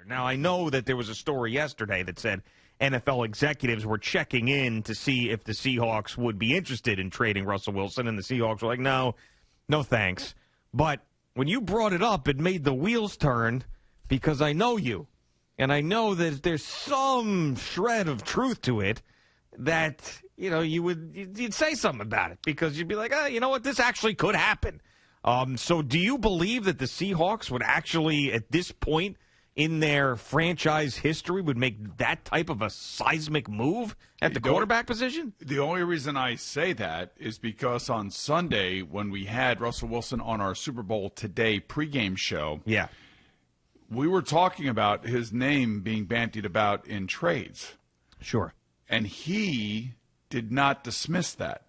Now, I know that there was a story yesterday that said NFL executives were checking in to see if the Seahawks would be interested in trading Russell Wilson, and the Seahawks were like, no thanks. But when you brought it up, it made the wheels turn because I know you, and I know that there's some shred of truth to it that, you'd say something about it because you'd be like, you know what, this actually could happen. So do you believe that the Seahawks would actually, at this point in their franchise history, would make that type of a seismic move at the quarterback position? The only reason I say that is because on Sunday, when we had Russell Wilson on our Super Bowl Today pregame show, we were talking about his name being bandied about in trades. Sure. And he did not dismiss that.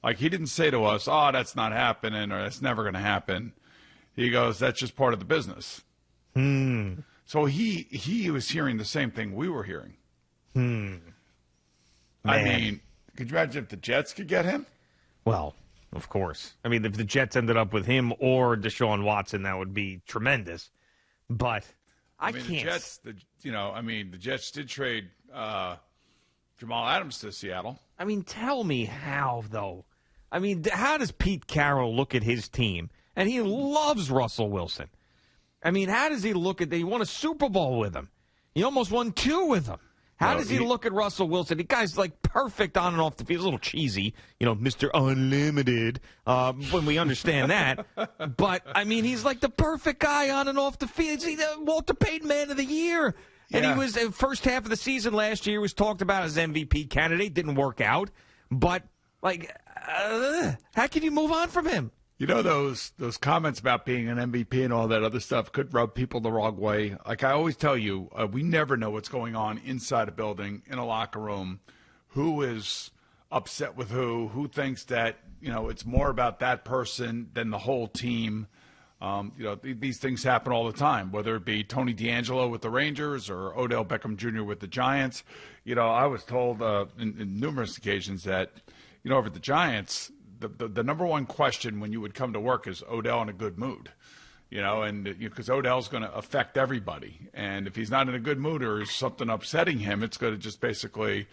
Like, he didn't say to us, oh, that's not happening or that's never going to happen. He goes, that's just part of the business. So he was hearing the same thing we were hearing. I mean, could you imagine if the Jets could get him? Well, of course. I mean, if the Jets ended up with him or Deshaun Watson, that would be tremendous. But I can't. The Jets did trade Jamal Adams to Seattle. I mean, tell me how, though. I mean, how does Pete Carroll look at his team? And he loves Russell Wilson. I mean, how does he look at that? He won a Super Bowl with him. He almost won 2 with him. How does he look at Russell Wilson? The guy's like perfect on and off the field. He's a little cheesy, Mr. Unlimited, when we understand that. But, I mean, he's like the perfect guy on and off the field. He's the Walter Payton Man of the Year. And he was, first half of the season last year, was talked about as MVP candidate. Didn't work out. But, how can you move on from him? Those comments about being an MVP and all that other stuff could rub people the wrong way. Like I always tell you, we never know what's going on inside a building, in a locker room, who is upset with who thinks that, it's more about that person than the whole team. These things happen all the time, whether it be Tony D'Angelo with the Rangers or Odell Beckham Jr. with the Giants. I was told in numerous occasions that, over the Giants, the number one question when you would come to work is Odell in a good mood, because Odell's going to affect everybody. And if he's not in a good mood or something upsetting him, it's going to just basically,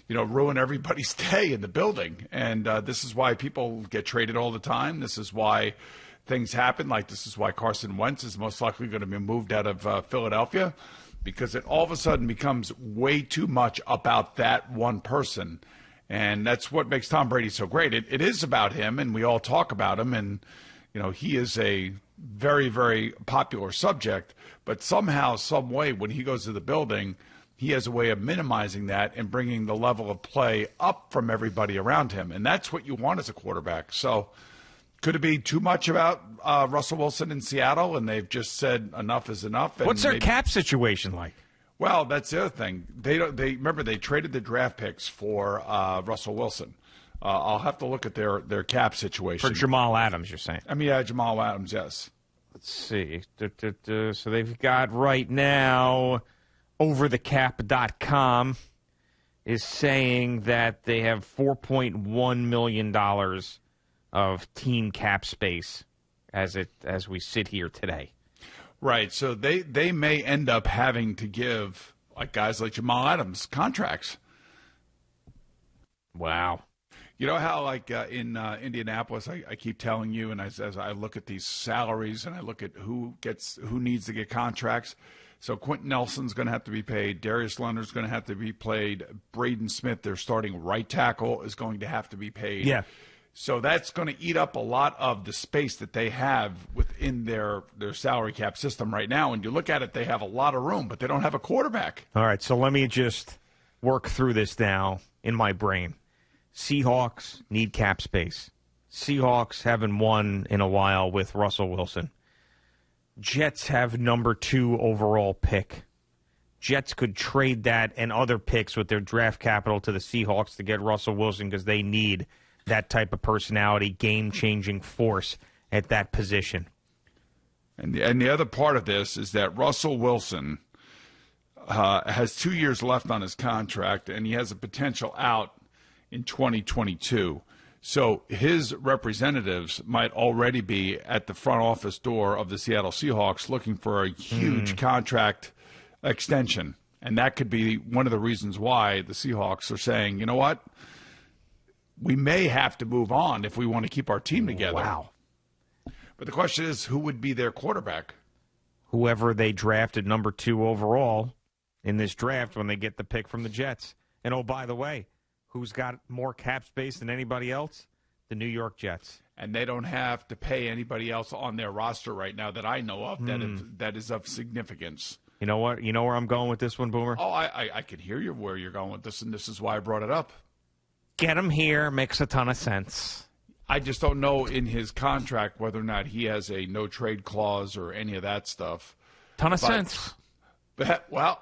ruin everybody's day in the building. And this is why people get traded all the time. This is why things happen. Like, this is why Carson Wentz is most likely going to be moved out of Philadelphia, because it all of a sudden becomes way too much about that one person. And that's what makes Tom Brady so great. It is about him, and we all talk about him, and, he is a very, very popular subject. But somehow, some way, when he goes to the building, he has a way of minimizing that and bringing the level of play up from everybody around him. And that's what you want as a quarterback. So could it be too much about Russell Wilson in Seattle, and they've just said enough is enough? And what's their cap situation like? Well, that's the other thing. They remember they traded the draft picks for Russell Wilson. I'll have to look at their cap situation. For Jamal Adams, you're saying? I mean, Jamal Adams, yes. Let's see. So they've got right now, overthecap.com is saying that they have $4.1 million of team cap space as we sit here today. Right, so they may end up having to give guys like Jamal Adams contracts. Wow. You know how in Indianapolis, I keep telling you, and as I look at these salaries and I look at who needs to get contracts. So Quentin Nelson's going to have to be paid. Darius Leonard's going to have to be paid. Braden Smith, their starting right tackle, is going to have to be paid. Yeah. So that's going to eat up a lot of the space that they have within their salary cap system right now. And you look at it, they have a lot of room, but they don't have a quarterback. All right, so let me just work through this now in my brain. Seahawks need cap space. Seahawks haven't won in a while with Russell Wilson. Jets have number 2 overall pick. Jets could trade that and other picks with their draft capital to the Seahawks to get Russell Wilson because they need that type of personality, game-changing force at that position. And the other part of this is that Russell Wilson has 2 years left on his contract, and he has a potential out in 2022. So his representatives might already be at the front office door of the Seattle Seahawks looking for a huge contract extension. And that could be one of the reasons why the Seahawks are saying, you know what? We may have to move on if we want to keep our team together. Wow. But the question is, who would be their quarterback? Whoever they drafted number 2 overall in this draft when they get the pick from the Jets. And, oh, by the way, who's got more cap space than anybody else? The New York Jets. And they don't have to pay anybody else on their roster right now that I know of that is of significance. You know what? You know where I'm going with this one, Boomer? Oh, I can hear you where you're going with this, and this is why I brought it up. Get him here makes a ton of sense. I just don't know in his contract whether or not he has a no-trade clause or any of that stuff. Ton of sense. But, well,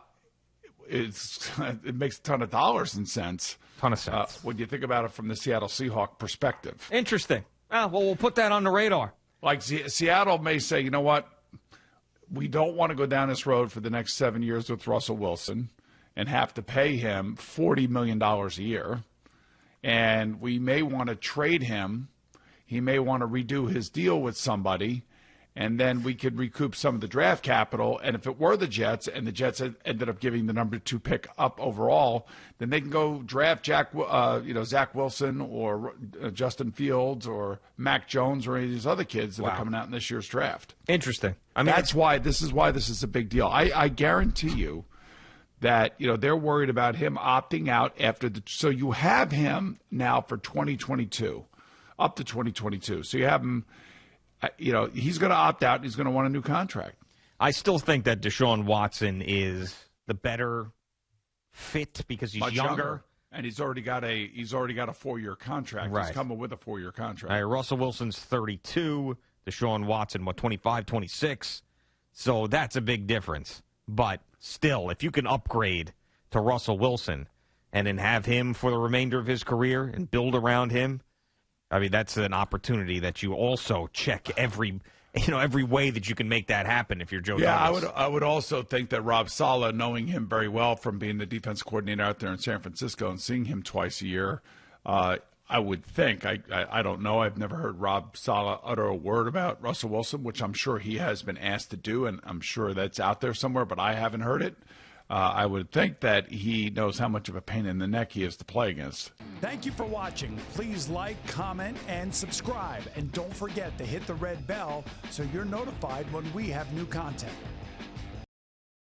it makes a ton of dollars and cents. Ton of sense. When you think about it from the Seattle Seahawks perspective. Interesting. Well, we'll put that on the radar. Like Seattle may say, you know what? We don't want to go down this road for the next 7 years with Russell Wilson and have to pay him $40 million a year. And we may want to trade him. He may want to redo his deal with somebody, and then we could recoup some of the draft capital. And if it were the Jets, and the Jets ended up giving the number 2 pick up overall, then they can go draft Zach Wilson or Justin Fields or Mac Jones or any of these other kids that are coming out in this year's draft. Interesting. I mean, that's why this is a big deal. I guarantee you that they're worried about him opting out so you have him now for 2022, up to 2022. So you have him. He's going to opt out. And he's going to want a new contract. I still think that Deshaun Watson is the better fit because he's Much younger. And he's already got a 4-year contract. Right. He's coming with a 4-year contract. All right, Russell Wilson's 32. Deshaun Watson, 25, 26. So that's a big difference. But still, if you can upgrade to Russell Wilson and then have him for the remainder of his career and build around him, I mean, that's an opportunity that you also check every way that you can make that happen if you're Joe Douglas. I would also think that Rob Saleh, knowing him very well from being the defense coordinator out there in San Francisco and seeing him twice a year, I would think, I don't know, I've never heard Rob Saleh utter a word about Russell Wilson, which I'm sure he has been asked to do, and I'm sure that's out there somewhere, but I haven't heard it. I would think that he knows how much of a pain in the neck he is to play against. Thank you for watching. Please like, comment, and subscribe. And don't forget to hit the red bell so you're notified when we have new content.